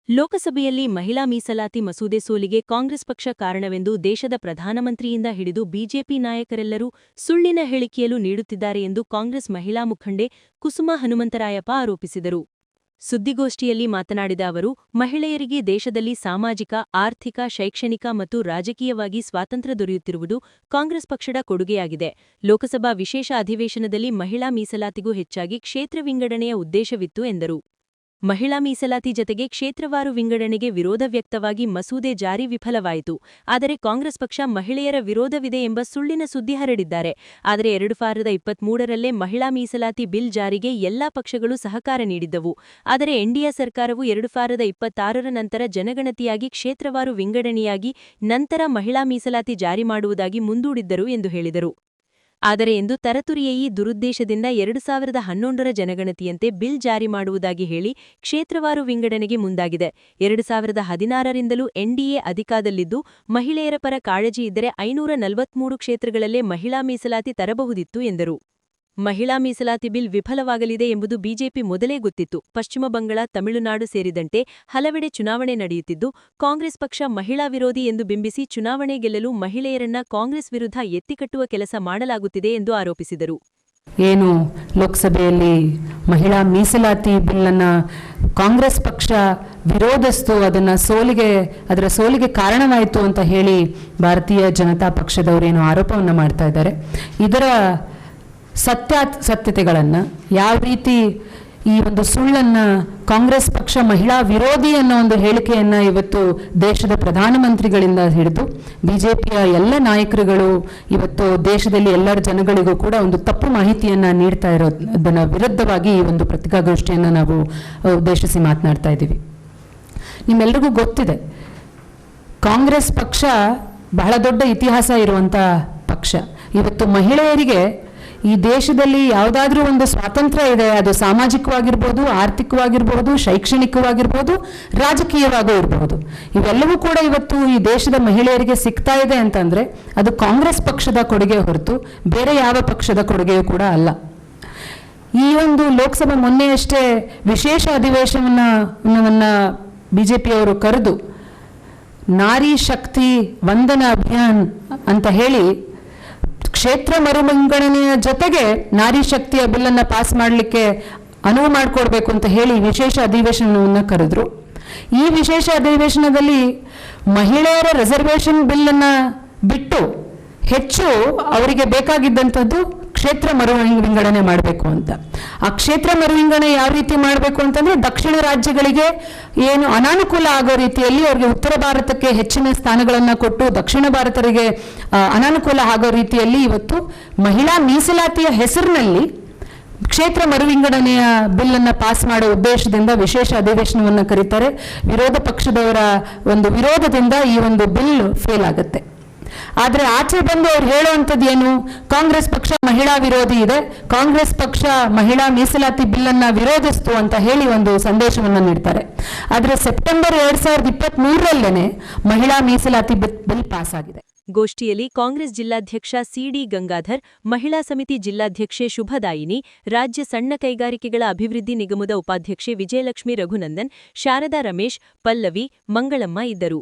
ಲೋಕಸಭೆಯಲ್ಲಿ ಮಹಿಳಾ ಮೀಸಲಾತಿ ಮಸೂದೆ ಸೋಲಿಗೆ ಕಾಂಗ್ರೆಸ್ ಪಕ್ಷ ಕಾರಣವೆಂದು ದೇಶದ ಪ್ರಧಾನಮಂತ್ರಿಯಿಂದ ಹಿಡಿದು ಬಿಜೆಪಿ ನಾಯಕರೆಲ್ಲರೂ ಸುಳ್ಳಿನ ಹೇಳಿಕೆಯಲು ನೀಡುತ್ತಿದ್ದಾರೆ ಎಂದು ಕಾಂಗ್ರೆಸ್ ಮಹಿಳಾ ಮುಖಂಡೆ ಕುಸುಮಾ ಹನುಮಂತರಾಯಪ್ಪ ಆರೋಪಿಸಿದರು. ಸುದ್ದಿಗೋಷ್ಠಿಯಲ್ಲಿ ಮಾತನಾಡಿದ ಅವರು, ಮಹಿಳೆಯರಿಗೆ ದೇಶದಲ್ಲಿ ಸಾಮಾಜಿಕ, ಆರ್ಥಿಕ, ಶೈಕ್ಷಣಿಕ ಮತ್ತು ರಾಜಕೀಯವಾಗಿ ಸ್ವಾತಂತ್ರ್ಯ ದೊರೆಯುತ್ತಿರುವುದು ಕಾಂಗ್ರೆಸ್ ಪಕ್ಷದ ಕೊಡುಗೆಯಾಗಿದೆ. ಲೋಕಸಭಾ ವಿಶೇಷ ಅಧಿವೇಶನದಲ್ಲಿ ಮಹಿಳಾ ಮೀಸಲಾತಿಗೂ ಹೆಚ್ಚಾಗಿ ಕ್ಷೇತ್ರ ವಿಂಗಡಣೆಯ ಉದ್ದೇಶವಿತ್ತು ಎಂದರು. ಮಹಿಳಾ ಮೀಸಲಾತಿ ಜತೆಗೆ ಕ್ಷೇತ್ರವಾರು ವಿಂಗಡಣೆಗೆ ವಿರೋಧ ವ್ಯಕ್ತವಾಗಿ ಮಸೂದೆ ಜಾರಿ ವಿಫಲವಾಯಿತು. ಆದರೆ ಕಾಂಗ್ರೆಸ್ ಪಕ್ಷ ಮಹಿಳೆಯರ ವಿರೋಧವಿದೆ ಎಂಬ ಸುಳ್ಳಿನ ಸುದ್ದಿ ಹರಡಿದ್ದಾರೆ. ಆದರೆ 2023ರಲ್ಲೇ ಮಹಿಳಾ ಮೀಸಲಾತಿ ಬಿಲ್ ಜಾರಿಗೆ ಎಲ್ಲಾ ಪಕ್ಷಗಳು ಸಹಕಾರ ನೀಡಿದ್ದವು. ಆದರೆ ಎನ್ಡಿಎ ಸರ್ಕಾರವು 2026ರ ನಂತರ ಜನಗಣತಿಯಾಗಿ ಕ್ಷೇತ್ರವಾರು ವಿಂಗಡಣೆಯಾಗಿ ನಂತರ ಮಹಿಳಾ ಮೀಸಲಾತಿ ಜಾರಿ ಮಾಡುವುದಾಗಿ ಮುಂದೂಡಿದ್ದರು ಎಂದು ಹೇಳಿದರು. ಆದರೆ ಎಂದು ತರತುರಿಯೇ ದುರುದ್ದೇಶದಿಂದ 2011ರ ಜನಗಣತಿಯಂತೆ ಬಿಲ್ ಜಾರಿ ಮಾಡುವುದಾಗಿ ಹೇಳಿ ಕ್ಷೇತ್ರವಾರು ವಿಂಗಡಣೆಗೆ ಮುಂದಾಗಿದೆ. 2016ರಿಂದಲೂ ಎನ್ಡಿಎ ಅಧಿಕಾರದಲ್ಲಿದ್ದು ಮಹಿಳೆಯರ ಪರ ಕಾಳಜಿ ಇದ್ದರೆ 543 ಕ್ಷೇತ್ರಗಳಲ್ಲೇ ಮಹಿಳಾ ಮೀಸಲಾತಿ ತರಬಹುದಿತ್ತು ಎಂದರು. ಮಹಿಳಾ ಮೀಸಲಾತಿ ಬಿಲ್ ವಿಫಲವಾಗಲಿದೆ ಎಂಬುದು ಬಿಜೆಪಿ ಮೊದಲೇ ಗೊತ್ತಿತ್ತು. ಪಶ್ಚಿಮ ಬಂಗಾಳ, ತಮಿಳುನಾಡು ಸೇರಿದಂತೆ ಹಲವೆಡೆ ಚುನಾವಣೆ ನಡೆಯುತ್ತಿದ್ದು ಕಾಂಗ್ರೆಸ್ ಪಕ್ಷ ಮಹಿಳಾ ವಿರೋಧಿ ಎಂದು ಬಿಂಬಿಸಿ ಚುನಾವಣೆ ಗೆಲ್ಲಲು ಮಹಿಳೆಯರನ್ನ ಕಾಂಗ್ರೆಸ್ ವಿರುದ್ಧ ಎತ್ತಿಕಟ್ಟುವ ಕೆಲಸ ಮಾಡಲಾಗುತ್ತಿದೆ ಎಂದು ಆರೋಪಿಸಿದರು. ಏನು ಲೋಕಸಭೆಯಲ್ಲಿ ಮಹಿಳಾ ಮೀಸಲಾತಿ ಬಿಲ್ ಅನ್ನ ಕಾಂಗ್ರೆಸ್ ಪಕ್ಷ ವಿರೋಧಿಸಿತು, ಅದರ ಸೋಲಿಗೆ ಕಾರಣವಾಯಿತು ಅಂತ ಹೇಳಿ ಭಾರತೀಯ ಜನತಾ ಪಕ್ಷದವರೇನು ಆರೋಪವನ್ನು ಮಾಡ್ತಾ ಇದ್ದಾರೆ. ಇದರ ಸತ್ಯತೆಗಳನ್ನು ಯಾವ ರೀತಿ ಈ ಒಂದು ಸುಳ್ಳನ್ನು ಕಾಂಗ್ರೆಸ್ ಪಕ್ಷ ಮಹಿಳಾ ವಿರೋಧಿ ಅನ್ನೋ ಒಂದು ಹೇಳಿಕೆಯನ್ನು ಇವತ್ತು ದೇಶದ ಪ್ರಧಾನಮಂತ್ರಿಗಳಿಂದ ಹಿಡಿದು ಬಿಜೆಪಿಯ ಎಲ್ಲ ನಾಯಕರುಗಳು ಇವತ್ತು ದೇಶದಲ್ಲಿ ಎಲ್ಲರ ಜನಗಳಿಗೂ ಕೂಡ ಒಂದು ತಪ್ಪು ಮಾಹಿತಿಯನ್ನು ನೀಡ್ತಾ ಇರೋದನ್ನ ವಿರುದ್ಧವಾಗಿ ಈ ಒಂದು ಪತ್ರಿಕಾಗೋಷ್ಠಿಯನ್ನು ನಾವು ಉದ್ದೇಶಿಸಿ ಮಾತನಾಡ್ತಾ ಇದ್ದೀವಿ. ನಿಮ್ಮೆಲ್ಲರಿಗೂ ಗೊತ್ತಿದೆ, ಕಾಂಗ್ರೆಸ್ ಪಕ್ಷ ಬಹಳ ದೊಡ್ಡ ಇತಿಹಾಸ ಇರುವಂಥ ಪಕ್ಷ. ಇವತ್ತು ಮಹಿಳೆಯರಿಗೆ ಈ ದೇಶದಲ್ಲಿ ಯಾವುದಾದ್ರೂ ಒಂದು ಸ್ವಾತಂತ್ರ್ಯ ಇದೆ, ಅದು ಸಾಮಾಜಿಕವಾಗಿರ್ಬೋದು, ಆರ್ಥಿಕವಾಗಿರ್ಬೋದು, ಶೈಕ್ಷಣಿಕವಾಗಿರ್ಬೋದು, ರಾಜಕೀಯವಾಗೂ ಇರಬಹುದು. ಇವೆಲ್ಲವೂ ಕೂಡ ಇವತ್ತು ಈ ದೇಶದ ಮಹಿಳೆಯರಿಗೆ ಸಿಗ್ತಾ ಇದೆ ಅಂತಂದ್ರೆ ಅದು ಕಾಂಗ್ರೆಸ್ ಪಕ್ಷದ ಕೊಡುಗೆ ಹೊರತು ಬೇರೆ ಯಾವ ಪಕ್ಷದ ಕೊಡುಗೆಯೂ ಕೂಡ ಅಲ್ಲ. ಈ ಒಂದು ಲೋಕಸಭಾ ಮೊನ್ನೆಯಷ್ಟೇ ವಿಶೇಷ ಅಧಿವೇಶನವನ್ನ ಬಿಜೆಪಿಯವರು ಕರೆದು ನಾರಿ ಶಕ್ತಿ ವಂದನ ಅಭಿಯಾನ್ ಅಂತ ಹೇಳಿ ಕ್ಷೇತ್ರ ಮರುವಿಂಗಡಣೆಯ ಜೊತೆಗೆ ನಾರಿ ಶಕ್ತಿಯ ಬಿಲ್ಲನ್ನು ಪಾಸ್ ಮಾಡಲಿಕ್ಕೆ ಅನುವು ಮಾಡಿಕೊಡ್ಬೇಕು ಅಂತ ಹೇಳಿ ವಿಶೇಷ ಅಧಿವೇಶನವನ್ನು ಕರೆದ್ರು. ಈ ವಿಶೇಷ ಅಧಿವೇಶನದಲ್ಲಿ ಮಹಿಳೆಯರ ರಿಸರ್ವೇಷನ್ ಬಿಲ್ಲನ್ನು ಬಿಟ್ಟು ಹೆಚ್ಚು ಅವರಿಗೆ ಬೇಕಾಗಿದ್ದಂಥದ್ದು ಕ್ಷೇತ್ರ ಮರುವಿಂಗಡಣೆ ಮಾಡಬೇಕು ಅಂತ. ಆ ಕ್ಷೇತ್ರ ಮರುವಿಂಗಡಣೆ ಯಾವ ರೀತಿ ಮಾಡಬೇಕು ಅಂತಂದ್ರೆ ದಕ್ಷಿಣ ರಾಜ್ಯಗಳಿಗೆ ಏನು ಅನಾನುಕೂಲ ಆಗೋ ರೀತಿಯಲ್ಲಿ ಅವರಿಗೆ ಉತ್ತರ ಭಾರತಕ್ಕೆ ಹೆಚ್ಚಿನ ಸ್ಥಾನಗಳನ್ನು ಕೊಟ್ಟು ದಕ್ಷಿಣ ಭಾರತರಿಗೆ ಅನಾನುಕೂಲ ಆಗೋ ರೀತಿಯಲ್ಲಿ ಇವತ್ತು ಮಹಿಳಾ ಮೀಸಲಾತಿಯ ಹೆಸರಿನಲ್ಲಿ ಕ್ಷೇತ್ರ ಮರುವಿಂಗಡಣೆಯ ಬಿಲ್ಲನ್ನು ಪಾಸ್ ಮಾಡೋ ಉದ್ದೇಶದಿಂದ ವಿಶೇಷ ಅಧಿವೇಶನವನ್ನು ಕರೀತಾರೆ. ವಿರೋಧ ಪಕ್ಷದವರ ಒಂದು ವಿರೋಧದಿಂದ ಈ ಒಂದು ಬಿಲ್ ಫೇಲ್ ಆಗುತ್ತೆ. ಆದರೆ ಆಚೆ ಬಂದು ಅವ್ರು ಹೇಳುವಂಥದ್ದು ಏನು, ಕಾಂಗ್ರೆಸ್ ಪಕ್ಷ ಮಹಿಳಾ ವಿರೋಧಿ ಇದೆ, ಕಾಂಗ್ರೆಸ್ ಪಕ್ಷ ಮಹಿಳಾ ಮೀಸಲಾತಿ ಬಿಲ್ಲನ್ನು ವಿರೋಧಿಸ್ತು ಅಂತ ಹೇಳಿ ಒಂದು ಸಂದೇಶವನ್ನು ನೀಡ್ತಾರೆ. ಆದರೆ ಸೆಪ್ಟೆಂಬರ್ 2023ರಲ್ಲೇನೆ ಮಹಿಳಾ ಮೀಸಲಾತಿ ಬಿಲ್ ಪಾಸ್ ಆಗಿದೆ. ಗೋಷ್ಠಿಯಲ್ಲಿ ಕಾಂಗ್ರೆಸ್ ಜಿಲ್ಲಾಧ್ಯಕ್ಷ ಸಿಡಿ ಗಂಗಾಧರ್, ಮಹಿಳಾ ಸಮಿತಿ ಜಿಲ್ಲಾಧ್ಯಕ್ಷೆ ಶುಭದಾಯಿನಿ, ರಾಜ್ಯ ಸಣ್ಣ ಕೈಗಾರಿಕೆಗಳ ಅಭಿವೃದ್ಧಿ ನಿಗಮದ ಉಪಾಧ್ಯಕ್ಷೆ ವಿಜಯಲಕ್ಷ್ಮಿ ರಘುನಂದನ್, ಶಾರದಾ ರಮೇಶ್, ಪಲ್ಲವಿ, ಮಂಗಳಮ್ಮ ಇದ್ದರು.